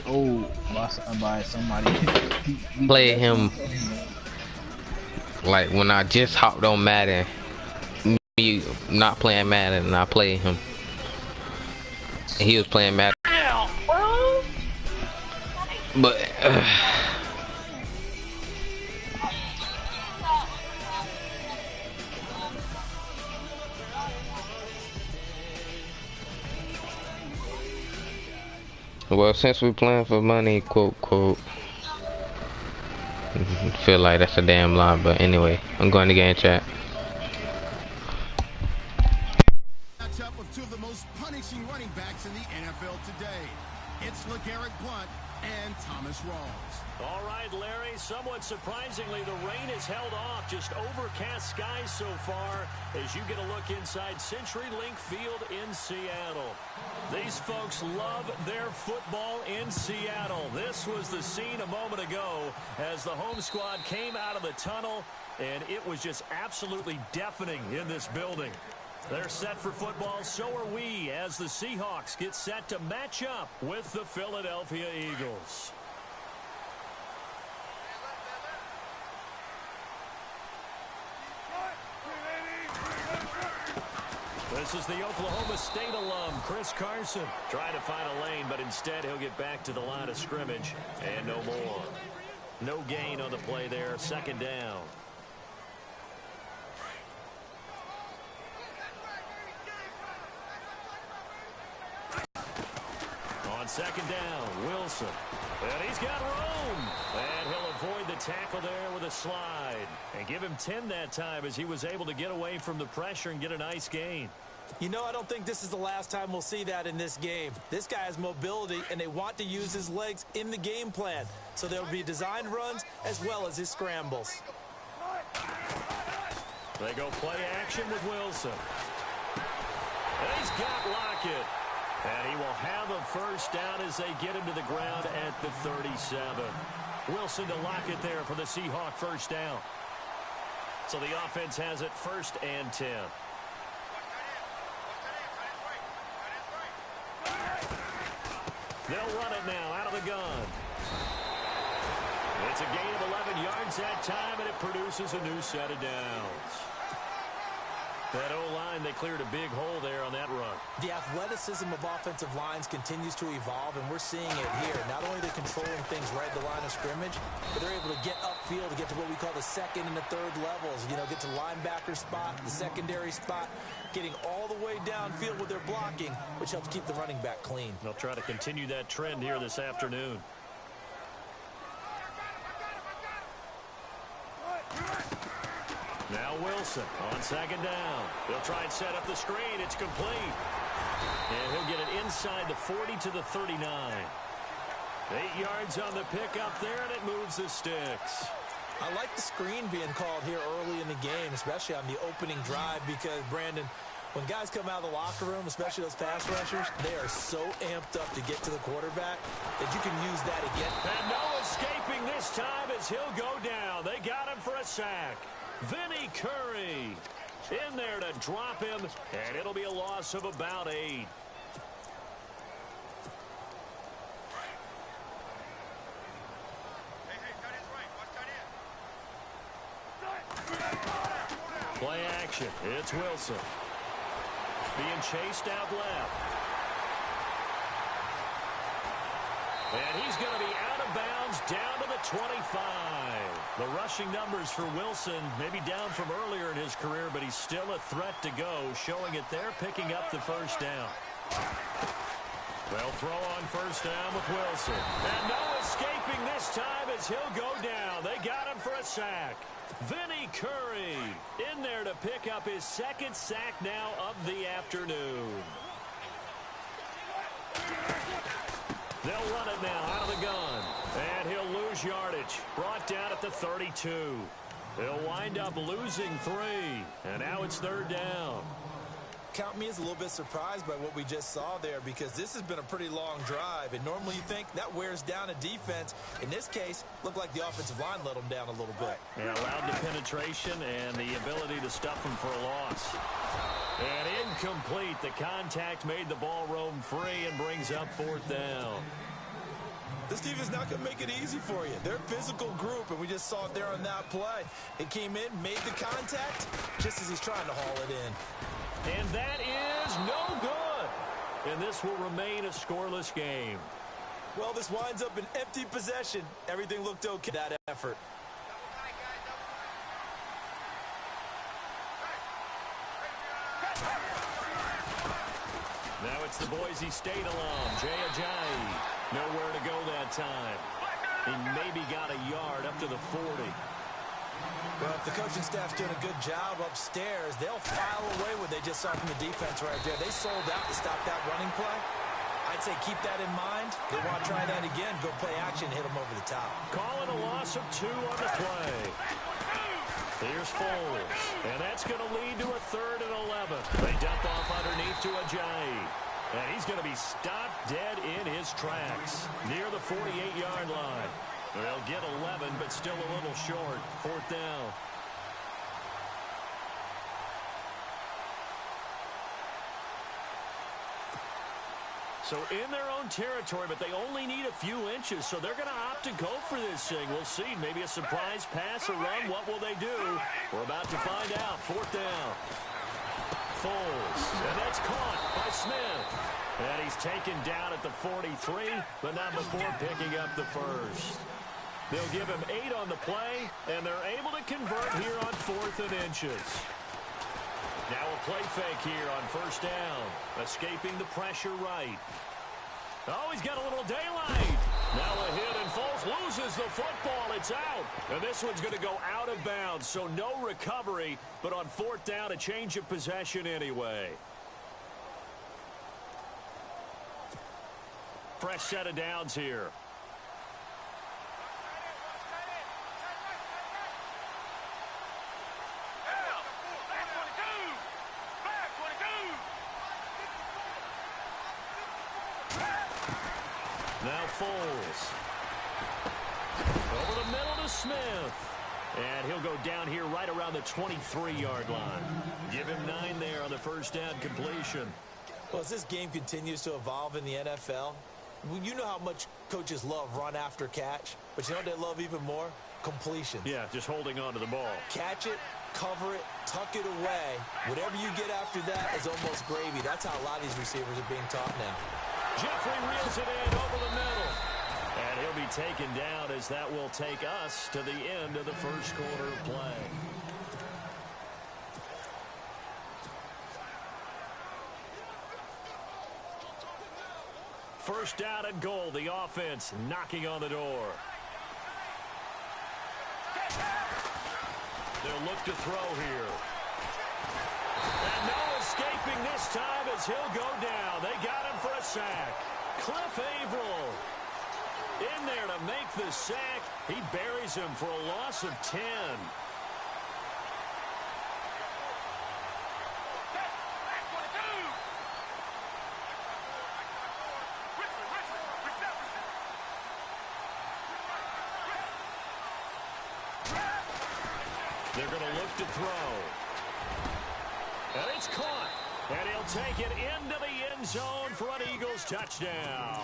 old by somebody. Play him like when I just hopped on Madden. Me not playing Madden, and I played him. And he was playing Madden. But well, since we playing for money, quote quote. Feel like that's a damn lie, but anyway, I'm going to game chat. Matchup of two of the most punishing running backs in the NFL today. It's LeGarrette Blount and Thomas Rawls. All right, Larry, somewhat surprisingly, the rain is held off. Just overcast skies so far as you get a look inside CenturyLink Field in Seattle. These folks love their football in Seattle. This was the scene a moment ago as the home squad came out of the tunnel, and it was just absolutely deafening in this building. They're set for football, so are we, as the Seahawks get set to match up with the Philadelphia Eagles. This is the Oklahoma State alum, Chris Carson, trying to find a lane, but instead he'll get back to the line of scrimmage and no more. No gain on the play there, second down. On second down, Wilson. And he's got room. And he'll avoid the tackle there with a slide. And give him 10 that time as he was able to get away from the pressure and get a nice gain. You know, I don't think this is the last time we'll see that in this game. This guy has mobility, and they want to use his legs in the game plan. So there'll be designed runs as well as his scrambles. They go play action with Wilson. And he's got Lockett. And he will have a first down as they get him to the ground at the 37. Wilson to Lockett there for the Seahawk first down. So the offense has it first and 10. They'll run it now out of the gun. It's a gain of 11 yards that time, and it produces a new set of downs. That O-line, they cleared a big hole there on that run. The athleticism of offensive lines continues to evolve, and we're seeing it here. Not only are they controlling things right at the line of scrimmage, but they're able to get upfield to get to what we call the second and the third levels. You know, get to linebacker spot, the secondary spot, getting all the way downfield with their blocking, which helps keep the running back clean. They'll try to continue that trend here this afternoon. Now Wilson on second down. They'll try and set up the screen. It's complete. And he'll get it inside the 40 to the 39. 8 yards on the pickup there, and it moves the sticks. I like the screen being called here early in the game, especially on the opening drive, because, Brandon, when guys come out of the locker room, especially those pass rushers, they are so amped up to get to the quarterback that you can use that again. And no escaping this time as he'll go down. They got him for a sack. Vinny Curry in there to drop him, and it'll be a loss of about 8. Play action. It's Wilson. Being chased out left. And he's going to be out of bounds down to the 25. The rushing numbers for Wilson maybe down from earlier in his career, but he's still a threat to go, showing it there, picking up the first down. They'll throw on first down with Wilson. And no escaping this time as he'll go down. They got him for a sack. Vinny Curry in there to pick up his second sack now of the afternoon. They'll run it now out of the gun. And he'll lose yardage. Brought down at the 32. He'll wind up losing 3. And now it's third down. Count me as a little bit surprised by what we just saw there, because this has been a pretty long drive, and normally you think that wears down a defense. In this case, looked like the offensive line let them down a little bit. Yeah, allowed the penetration and the ability to stuff them for a loss. And incomplete. The contact made the ball roam free and brings up fourth down. This defense not going to make it easy for you. They're a physical group, and we just saw it there on that play. It came in, made the contact, just as he's trying to haul it in. And that is no good. And this will remain a scoreless game. Well, this winds up an empty possession. Everything looked okay. That effort. Now it's the Boise State alum, Jay Ajayi. Nowhere to go that time. He maybe got a yard up to the 40. Well, if the coaching staff's doing a good job upstairs, they'll file away what they just saw from the defense right there. They sold out to stop that running play. I'd say keep that in mind. They want to try that again, go play action, hit them over the top. Calling a loss of 2 on the play. Here's Foles, and that's going to lead to a 3rd and 11. They dump off underneath to Ajayi, and he's going to be stopped dead in his tracks near the 48-yard line. They'll get 11, but still a little short. 4th down. So in their own territory, but they only need a few inches, so they're going to opt to go for this thing. We'll see. Maybe a surprise pass or run. What will they do? We're about to find out. 4th down. Foles, and that's caught by Smith. And he's taken down at the 43, but not before picking up the first. They'll give him 8 on the play, and they're able to convert here on 4th and inches. Now a play fake here on 1st down. Escaping the pressure right. Oh, he's got a little daylight. Now a hit, and Foles loses the football. It's out. And this one's going to go out of bounds, so no recovery. But on 4th down, a change of possession anyway. Fresh set of downs here. Now Foles. Over the middle to Smith. And he'll go down here right around the 23-yard line. Give him 9 there on the 1st down completion. Well, as this game continues to evolve in the NFL, you know how much coaches love run after catch, but you know what they love even more? Completion. Yeah, just holding on to the ball. Catch it, cover it, tuck it away. Whatever you get after that is almost gravy. That's how a lot of these receivers are being taught now. Jeffrey reels it in over the middle. And he'll be taken down as that will take us to the end of the 1st quarter of play. First down and goal. The offense knocking on the door. They'll look to throw here. And no escaping this time as he'll go down. They got him for a sack. Cliff Averill in there to make the sack. He buries him for a loss of 10. They're going to look to throw. And it's caught. And he'll take it into the end zone for an Eagles touchdown.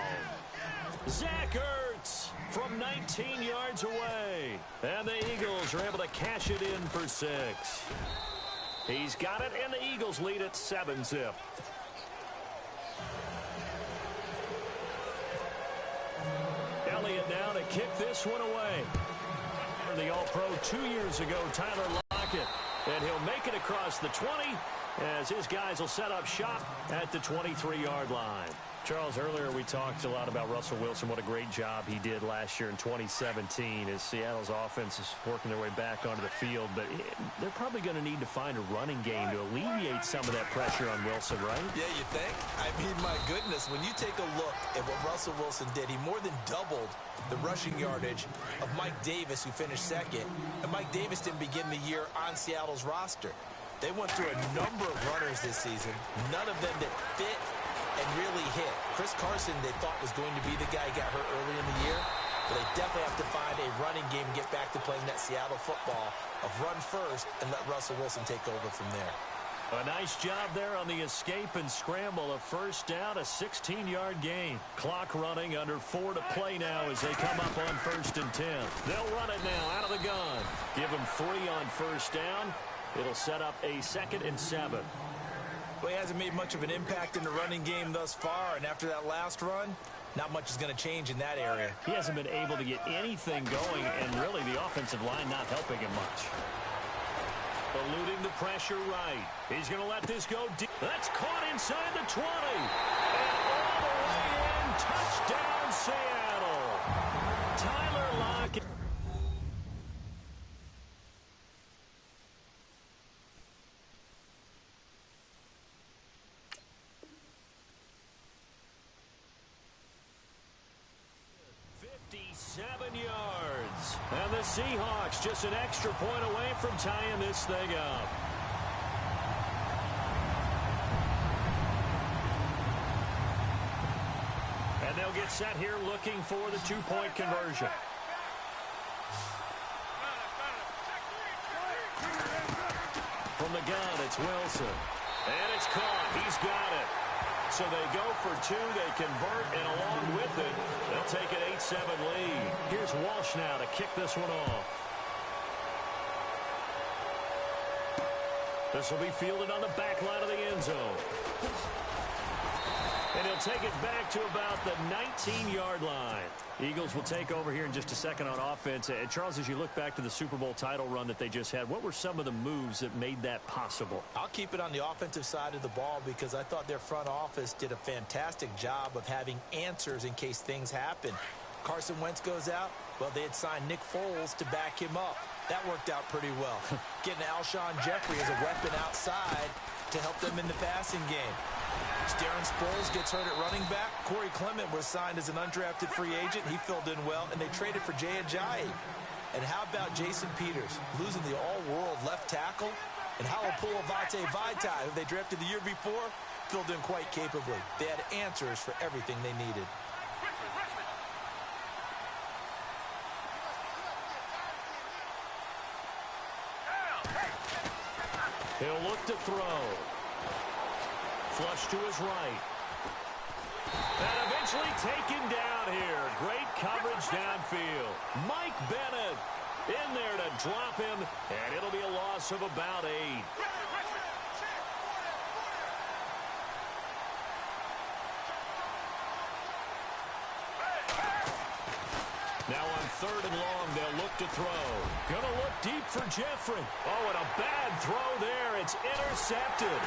Zach Ertz from 19 yards away. And the Eagles are able to cash it in for 6. He's got it, and the Eagles lead at 7-zip. Elliott now to kick this one away. The All-Pro 2 years ago, Tyler Lockett. And he'll make it across the 20 as his guys will set up shop at the 23-yard line. Charles, earlier we talked a lot about Russell Wilson, what a great job he did last year in 2017 as Seattle's offense is working their way back onto the field. But they're probably going to need to find a running game to alleviate some of that pressure on Wilson, right? Yeah, you think? I mean, my goodness, when you take a look at what Russell Wilson did, he more than doubled the rushing yardage of Mike Davis, who finished 2nd. And Mike Davis didn't begin the year on Seattle's roster. They went through a number of runners this season, none of them that fit and really hit. Chris Carson, they thought, was going to be the guy who got hurt early in the year. But they definitely have to find a running game and get back to playing that Seattle football of run first and let Russell Wilson take over from there. A nice job there on the escape and scramble. A first down, a 16-yard gain. Clock running, under 4 to play now as they come up on 1st and 10. They'll run it now out of the gun. Give them 3 on first down. It'll set up a 2nd and 7. Well, he hasn't made much of an impact in the running game thus far, and after that last run, not much is going to change in that area. He hasn't been able to get anything going, and really the offensive line not helping him much. Eluding the pressure right. He's going to let this go deep. That's caught inside the 20. And all the way in. Touchdown, Seattle. Tyler Lockett. Yards. And the Seahawks just an extra point away from tying this thing up. And they'll get set here looking for the 2-point conversion. From the gun, it's Wilson. And it's caught. He's got it. So they go for 2, they convert, and along with it, they'll take an 8-7 lead. Here's Walsh now to kick this one off. This will be fielded on the back line of the end zone. And he'll take it back to about the 19-yard line. Eagles will take over here in just a second on offense. And Charles, as you look back to the Super Bowl title run that they just had, what were some of the moves that made that possible? I'll keep it on the offensive side of the ball because I thought their front office did a fantastic job of having answers in case things happen. Carson Wentz goes out. Well, they had signed Nick Foles to back him up. That worked out pretty well. Getting Alshon Jeffrey as a weapon outside to help them in the passing game. Darren Sproles gets hurt at running back. Corey Clement was signed as an undrafted free agent. He filled in well, and they traded for Jay Ajayi. And how about Jason Peters, losing the all-world left tackle? And Halapoulivaati Vaitai, who they drafted the year before, filled in quite capably. They had answers for everything they needed. He'll look to throw. Flush to his right. And eventually taken down here. Great coverage downfield. Mike Bennett in there to drop him, and it'll be a loss of about 8. Now on 3rd and long, they'll look to throw. Gonna look deep for Jeffrey. Oh, and a bad throw there. It's intercepted.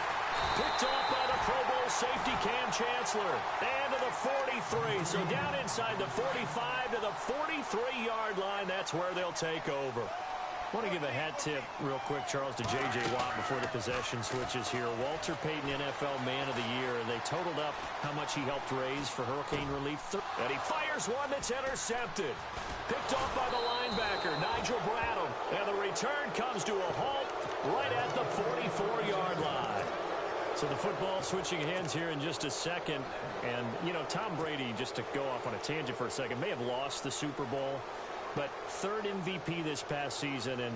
Picked off by the Pro Bowl safety Cam Chancellor. And to the 43. So down inside the 45 to the 43-yard line. That's where they'll take over. I want to give a hat tip real quick, Charles, to J.J. Watt before the possession switches here. Walter Payton, NFL Man of the Year. They totaled up how much he helped raise for hurricane relief. And he fires one that's intercepted. Picked off by the linebacker, Nigel Bradham. And the return comes to a halt right at the 44-yard line. So the football switching hands here in just a second. And, you know, Tom Brady, just to go off on a tangent for a second, may have lost the Super Bowl. But 3rd MVP this past season, and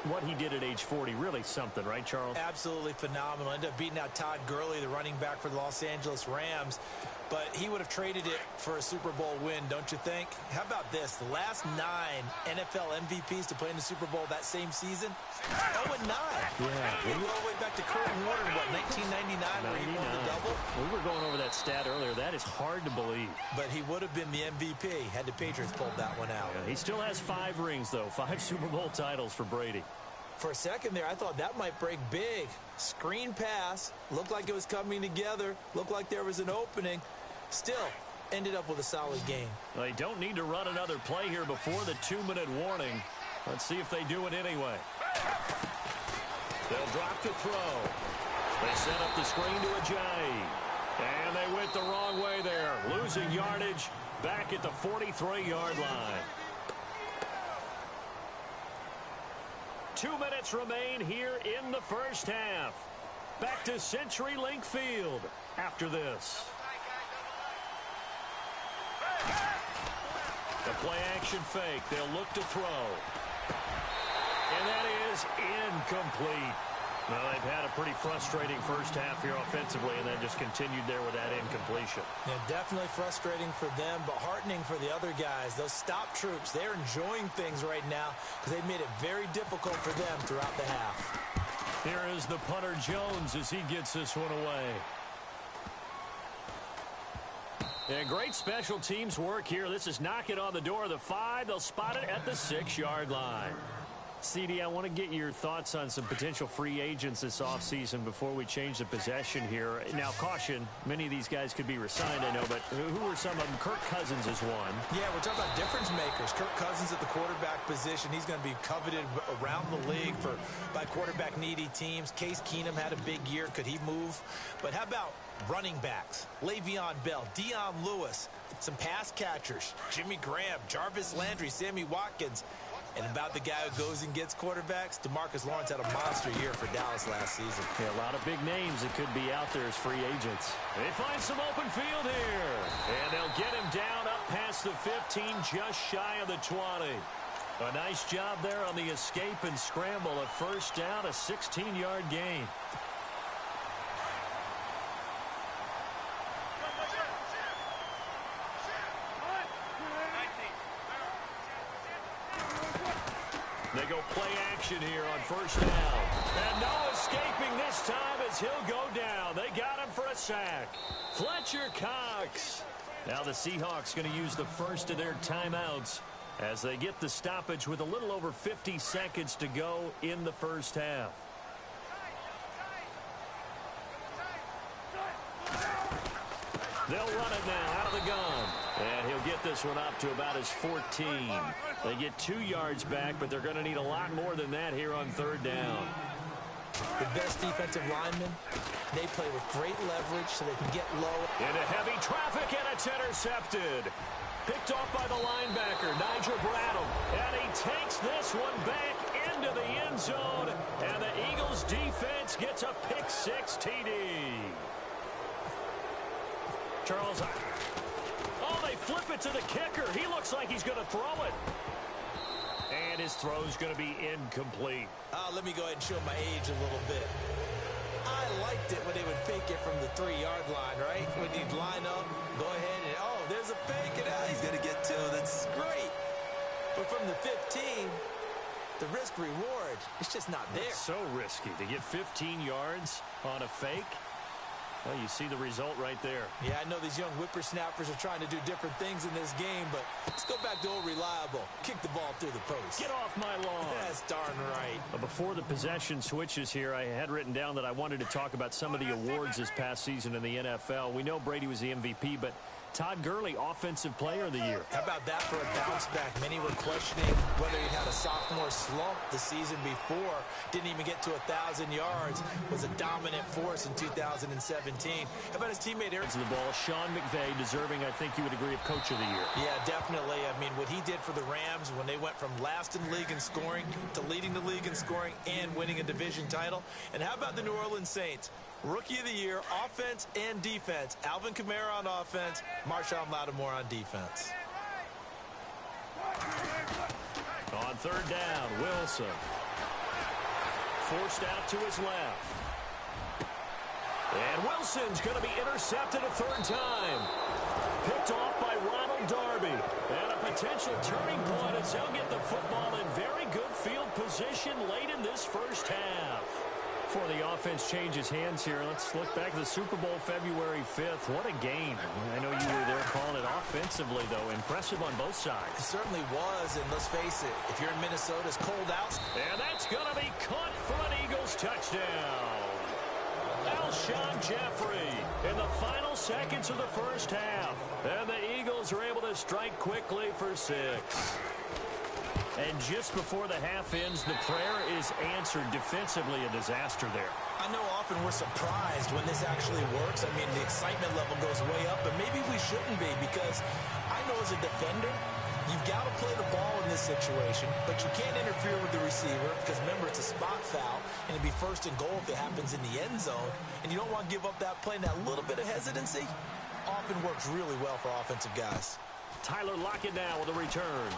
what he did at age 40, really something, right, Charles? Absolutely phenomenal. Ended up beating out Todd Gurley, the running back for the Los Angeles Rams. But he would have traded it for a Super Bowl win, don't you think? How about this? The last 9 NFL MVPs to play in the Super Bowl that same season, 0-9. Yeah. We go all the way back to Kurt Warner, what, 1999, where he won the double? We were going over that stat earlier. That is hard to believe. But he would have been the MVP had the Patriots pulled that one out. Yeah, he still has 5 rings, though. 5 Super Bowl titles for Brady. For a second there, I thought that might break big. Screen pass. Looked like it was coming together. Looked like there was an opening. Still, ended up with a solid game. They don't need to run another play here before the 2-minute warning. Let's see if they do it anyway. They'll drop to throw. They set up the screen to Ajayi. And they went the wrong way there. Losing yardage back at the 43-yard line. 2 minutes remain here in the first half. Back to CenturyLink Field after this. The play-action fake. They'll look to throw. And that is incomplete. Well, they've had a pretty frustrating first half here offensively and then just continued there with that incompletion. Yeah, definitely frustrating for them, but heartening for the other guys. Those stop troops, they're enjoying things right now because they've made it very difficult for them throughout the half. Here is the punter Jones as he gets this one away. And great special teams work here. This is knocking on the door of the 5. They'll spot it at the 6-yard line. CD, I want to get your thoughts on some potential free agents this offseason before we change the possession here. Now, caution, many of these guys could be resigned, I know, but who are some of them? Kirk Cousins is one. Yeah, we're talking about difference makers. Kirk Cousins at the quarterback position. He's going to be coveted around the league by quarterback-needy teams. Case Keenum had a big year. Could he move? But how about running backs? Le'Veon Bell, Dion Lewis, some pass catchers, Jimmy Graham, Jarvis Landry, Sammy Watkins. And about the guy who goes and gets quarterbacks, DeMarcus Lawrence had a monster year for Dallas last season. Yeah, a lot of big names that could be out there as free agents. They find some open field here. And they'll get him down up past the 15, just shy of the 20. A nice job there on the escape and scramble. A first down, a 16-yard gain. They go play action here on first down. And no escaping this time as he'll go down. They got him for a sack. Fletcher Cox. Now the Seahawks going to use the first of their timeouts as they get the stoppage with a little over 50 seconds to go in the first half. They'll run it now out of the gun. And he'll get this one up to about his 14. They get 2 yards back, but they're going to need a lot more than that here on third down. The best defensive linemen, they play with great leverage so they can get low. Into heavy traffic, and it's intercepted. Picked off by the linebacker, Nigel Bradham. And he takes this one back into the end zone. And the Eagles defense gets a pick-6 TD. Charles, oh, they flip it to the kicker. He looks like he's going to throw it. And his throw's going to be incomplete. Let me go ahead and show my age a little bit. I liked it when they would fake it from the 3-yard line, right? When you'd line up, go ahead and, oh, there's a fake, and he's going to get 2. That's great. But from the 15, the risk-reward, it's just not there. It's so risky to get 15 yards on a fake. Well, you see the result right there. Yeah, I know these young whippersnappers are trying to do different things in this game, but let's go back to old reliable. Kick the ball through the post. Get off my lawn. That's darn right. Before the possession switches here, I had written down that I wanted to talk about some of the awards this past season in the NFL. We know Brady was the MVP, but Todd Gurley, Offensive Player of the Year. How about that for a bounce back? Many were questioning whether he'd had a sophomore slump the season before. Didn't even get to 1,000 yards. Was a dominant force in 2017. How about his teammate Eric? The ball, Sean McVay, deserving, I think you would agree, of Coach of the Year. Yeah, definitely. I mean, what he did for the Rams when they went from last in the league in scoring to leading the league in scoring and winning a division title. And how about the New Orleans Saints? Rookie of the Year, offense and defense. Alvin Kamara on offense, Marshawn Lattimore on defense. On third down, Wilson. Forced out to his left. And Wilson's going to be intercepted a third time. Picked off by Ronald Darby. And a potential turning point as he'll get the football in very good field position late in this first half. Before the offense changes hands here, let's look back at the Super Bowl February 5th. What a game. I know you were there calling it offensively, though. Impressive on both sides. It certainly was, and let's face it, if you're in Minnesota, it's cold out. And that's going to be caught for an Eagles touchdown. Alshon Jeffrey in the final seconds of the first half. And the Eagles are able to strike quickly for 6. And just before the half ends, the prayer is answered. Defensively, a disaster there. I know often we're surprised when this actually works. I mean, the excitement level goes way up, but maybe we shouldn't be, because I know as a defender, you've got to play the ball in this situation, but you can't interfere with the receiver because, remember, it's a spot foul, and it'd be first and goal if it happens in the end zone, and you don't want to give up that play. And that little bit of hesitancy often works really well for offensive guys. Tyler Lockett now with a return.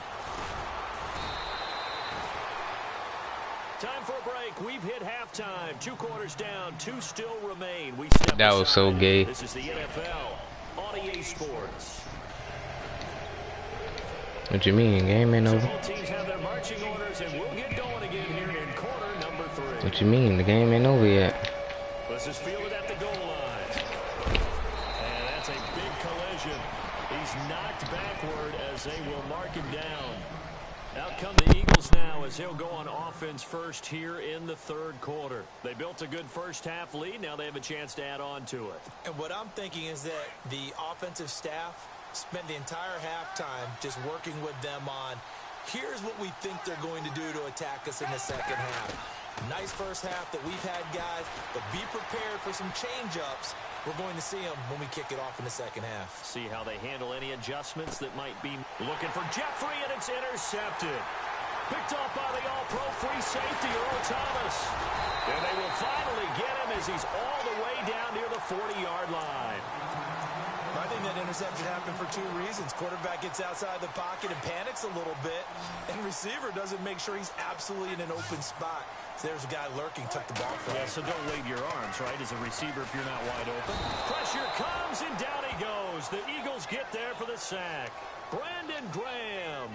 Time for a break. We've hit halftime. 2 quarters down. 2 still remain. We step That was so aside. gay. This is the NFL on EA Sports. What you mean? Game ain't over. Both teams have their marching orders, and we'll get going again here in quarter number 3. What you mean? The game ain't over yet. This is fielded at the goal line. And that's a big collision. He's knocked backward as they will mark him down. Out come the Eagles now as he'll go on offense first here in the 3rd quarter. They built a good first half lead. Now they have a chance to add on to it. And what I'm thinking is that the offensive staff spent the entire halftime just working with them on, here's what we think they're going to do to attack us in the second half. Nice first half that we've had, guys, but be prepared for some change-ups. We're going to see them when we kick it off in the second half. See how they handle any adjustments that might be looking for Jeffrey, and it's intercepted. Picked off by the all-pro free safety, Earl Thomas. And they will finally get him as he's all the way down near the 40-yard line. I think that interception happened for 2 reasons. Quarterback gets outside the pocket and panics a little bit, and receiver doesn't make sure he's absolutely in an open spot. So there's a guy lurking, took the ball from him. Yeah, so don't wave your arms, right, as a receiver if you're not wide open. Pressure comes, and down he goes. The Eagles get there for the sack. Brandon Graham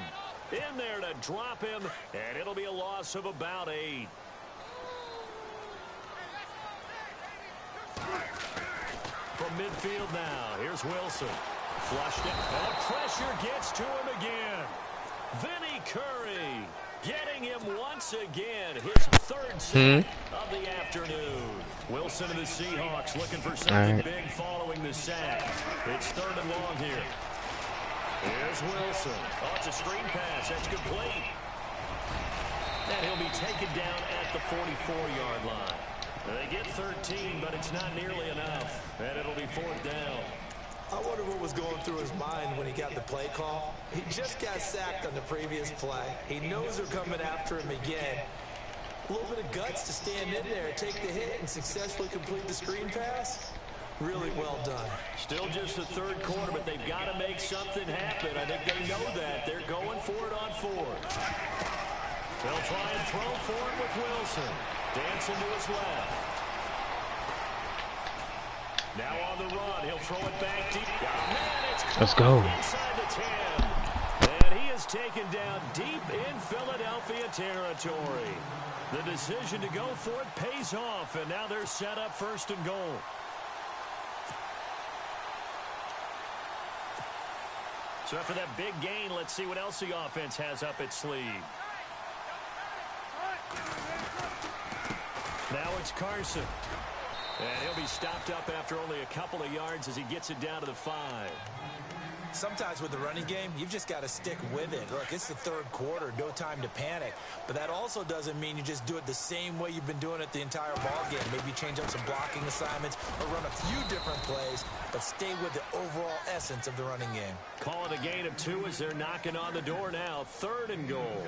in there to drop him, and it'll be a loss of about 8. From midfield now, here's Wilson. Flushed it, and the pressure gets to him again. Vinny Curry getting him once again. His 3rd sack of the afternoon. Wilson and the Seahawks looking for something big following the sack. It's 3rd and long here. Here's Wilson. Oh, it's a screen pass. That's complete. And he'll be taken down at the 44-yard line. They get 13, but it's not nearly enough. And it'll be 4th down. I wonder what was going through his mind when he got the play call. He just got sacked on the previous play. He knows they're coming after him again. A little bit of guts to stand in there, take the hit, and successfully complete the screen pass. Really well done. Still just the 3rd quarter, but they've got to make something happen. I think they know that. They're going for it on 4th. They'll try and throw for it with Wilson. Dancing to his left. Now on the run, he'll throw it back deep. Oh, man, it's Let's go. Inside the 10. And he is taken down deep in Philadelphia territory. The decision to go for it pays off, and now they're set up 1st and goal. So after that big gain, let's see what else the offense has up its sleeve. Now it's Carson. And he'll be stopped up after only a couple of yards as he gets it down to the 5. Sometimes with the running game, you've just got to stick with it. Look, it's the 3rd quarter, no time to panic. But that also doesn't mean you just do it the same way you've been doing it the entire ball game. Maybe change up some blocking assignments or run a few different plays, but stay with the overall essence of the running game. Call it a gain of 2 as they're knocking on the door now. 3rd and goal.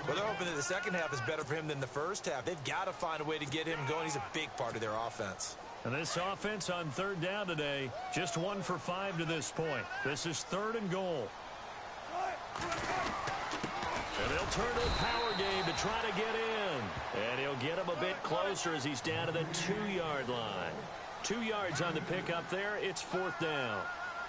Well, they're hoping that the second half is better for him than the first half. They've got to find a way to get him going. He's a big part of their offense. And this offense on 3rd down today, just 1 for 5 to this point. This is 3rd and goal. And they'll turn to the power game to try to get in. And he'll get him a bit closer as he's down to the 2-yard line. 2 yards on the pickup there. It's 4th down.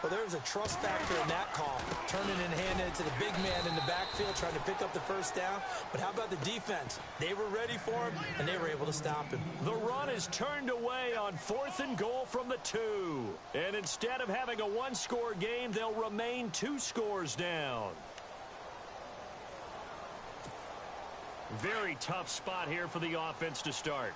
Well, there's a trust factor in that call. Turning and handing it to the big man in the backfield, trying to pick up the 1st down. But how about the defense? They were ready for him, and they were able to stop him. The run is turned away on 4th and goal from the 2. And instead of having a 1-score game, they'll remain 2 scores down. Very tough spot here for the offense to start.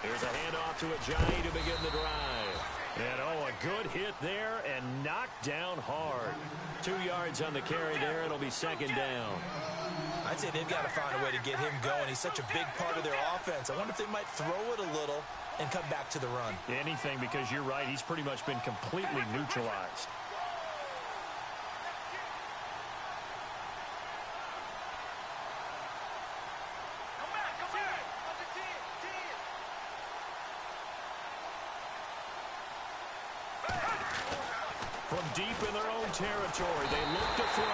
Here's a handoff to Ajayi to begin the drive. And, oh, a good hit there and knocked down hard. 2 yards on the carry there. It'll be 2nd down. I'd say they've got to find a way to get him going. He's such a big part of their offense. I wonder if they might throw it a little and come back to the run. Anything, because you're right. He's pretty much been completely neutralized. From deep in their own own territory. They look to throw.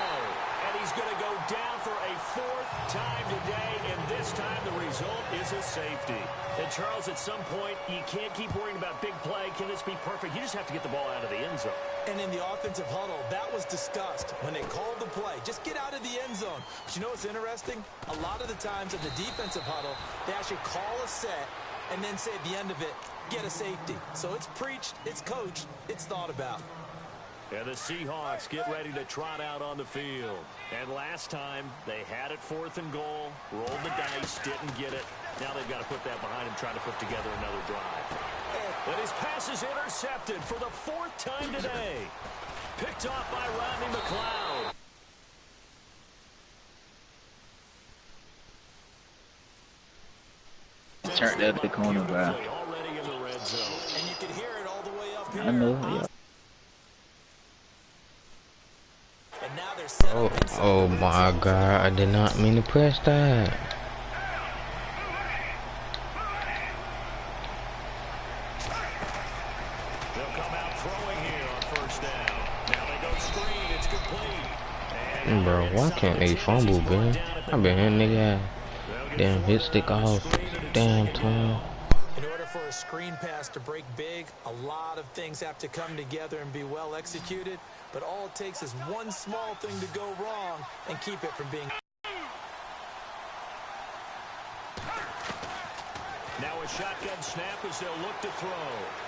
And he's going to go down for a 4th time today. And this time the result is a safety. And Charles, at some point, you can't keep worrying about big play. Can this be perfect? You just have to get the ball out of the end zone. And in the offensive huddle, that was discussed when they called the play. Just get out of the end zone. But you know what's interesting? A lot of the times in the defensive huddle, they actually call a set and then say at the end of it, get a safety. So it's preached, it's coached, it's thought about. And the Seahawks get ready to trot out on the field. And last time, they had it 4th and goal, rolled the dice, didn't get it. Now they've got to put that behind them, trying to put together another drive. And his pass is intercepted for the 4th time today. Picked off by Rodney McLeod. Turned the other corner, bro. Already in the red zone. And you can hear it all the way up here. I know, yeah. And now they're set up inside. Oh my God, I did not mean to press that. They'll come out throwing here on 1st down. Now they go screen, it's complete. And Bro, why can't they fumble, man? I've been hitting nigga damn hit stick off damn time. In order for a screen pass to break big, a lot of things have to come together and be well executed. But all it takes is one small thing to go wrong and keep it from being. now a shotgun snap as they'll look to throw.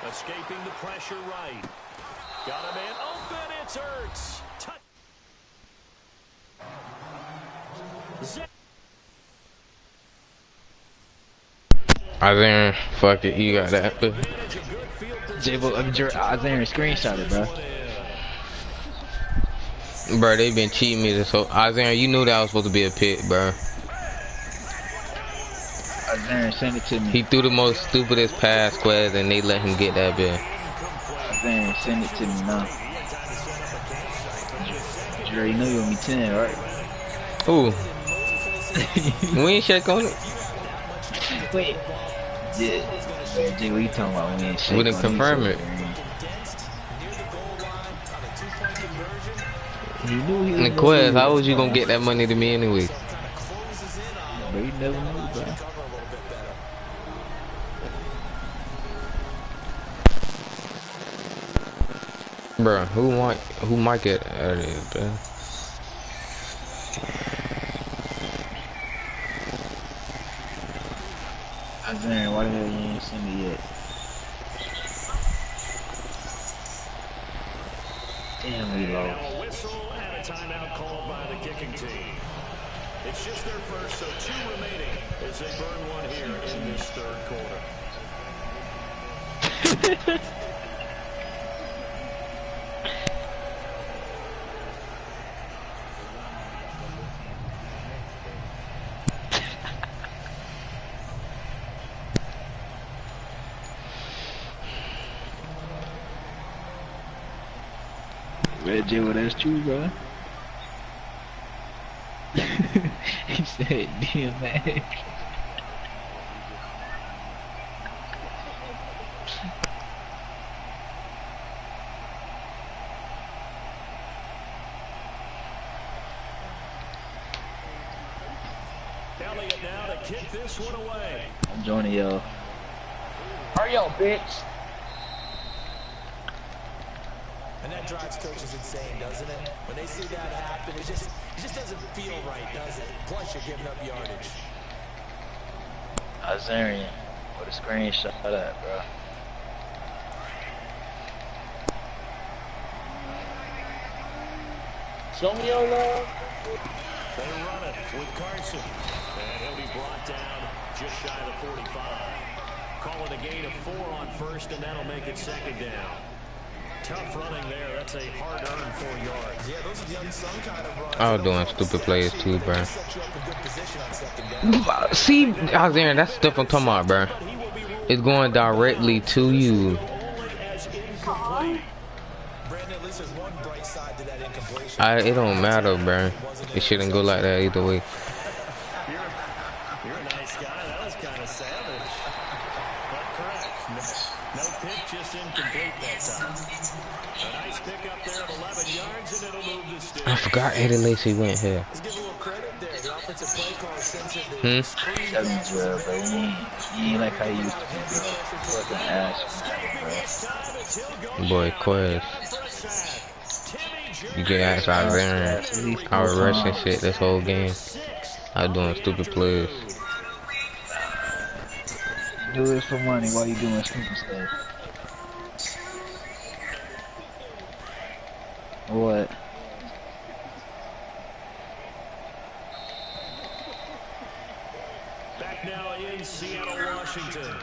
Escaping the pressure right. Got a man open, it's Ertz. Isaiah, fuck it, you got that. Isaiah screenshot it, bro. Bro, they been cheating me this whole. Isaiah, you knew that was supposed to be a pick, bro. Isaiah send it to me. He threw the most stupidest pass quest and they let him get that bit. Isaiah send it to me now. You already know you want me 10, right? Ooh. We ain't shake on it. Wait. Yeah. Jay, what you talking about? We ain't shake We didn't confirm it. He knew he was And Quez, how was you gonna get that money to me anyway? But you never knew, bro. Bro, who might get out of this, bro? Isaiah, why the hell you ain't seen me yet? Damn, we lost. Now a whistle and a timeout called by the kicking team. It's just their first, so 2 remaining as they burn one here in this 3rd quarter. Red J, well, that's true, bro. He said, DMX. Elliott now to kick this one away. I'm joining y'all. Hurry up, bitch. And that drives coaches insane, doesn't it? When they see that happen, it just doesn't feel right, does it? Plus, you're giving up yardage. Isaiah, what a screenshot of that, bro. Show me your love. They run it with Carson. And he'll be brought down just shy of the 45. Call it a gain of 4 on 1st, and that'll make it 2nd down. Tough running there. That's a hard-earned 4 yards. Yeah, those are the unsung kind of runs. I was doing stupid plays too, bro. See, Isaiah, that's stuff I'm talking about, bro. It's going directly to you. It don't matter, bro. It shouldn't go like that either way. You're a nice guy. That was kind of savage. But correct. No pick, just incomplete that time. A nice pick up there of 11 yards, and I forgot Eddie Lacy went here. Let's give a little credit there. The offensive play call sense of Hmm? JRell, bro. You ain't like how you used to be, bro. Fucking ass, bro. Boy, Quez. You get asked out there. I was rushing shit this whole game. I was doing stupid plays. Do this for money while you doing stupid stuff. What? Back now in Seattle, Washington.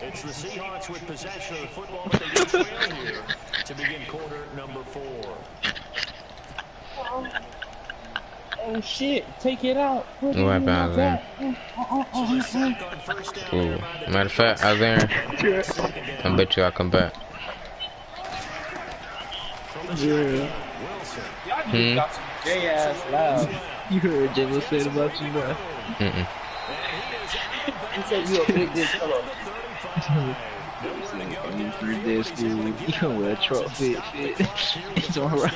It's the Seahawks with possession of the football, but they do trail here to begin quarter number 4. Oh shit, take it out. Put it What in happened, my Alexander? back. Ooh. Matter of fact, Alexander, I bet you I'll come back. Yeah. Hmm? Got some gay ass loud. You heard Jay was saying about you, bro. Mm-mm. He said you a big dick fellow. You pretty dead school. You can wear a truck fit. It's alright.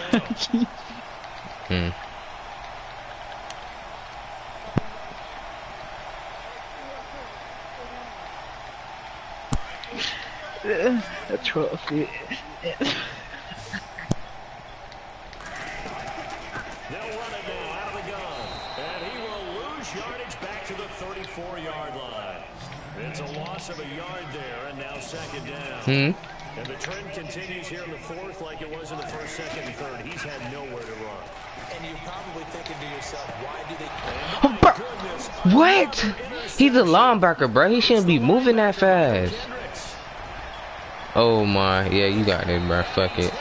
Hmm. A truck fit. They'll run it now out of the gun. And he will lose yardage back to the 34-yard line. It's a loss of a yard there, and now second down. Hmm? And the trend continues here in the 4th like it was in the 1st, 2nd, and 3rd. He's had nowhere to run. And you're probably thinking to yourself, why do they... Oh, bro. What? He's a linebacker, bro. He shouldn't be moving that fast. Oh my, yeah, you got this, bro. Fuck it.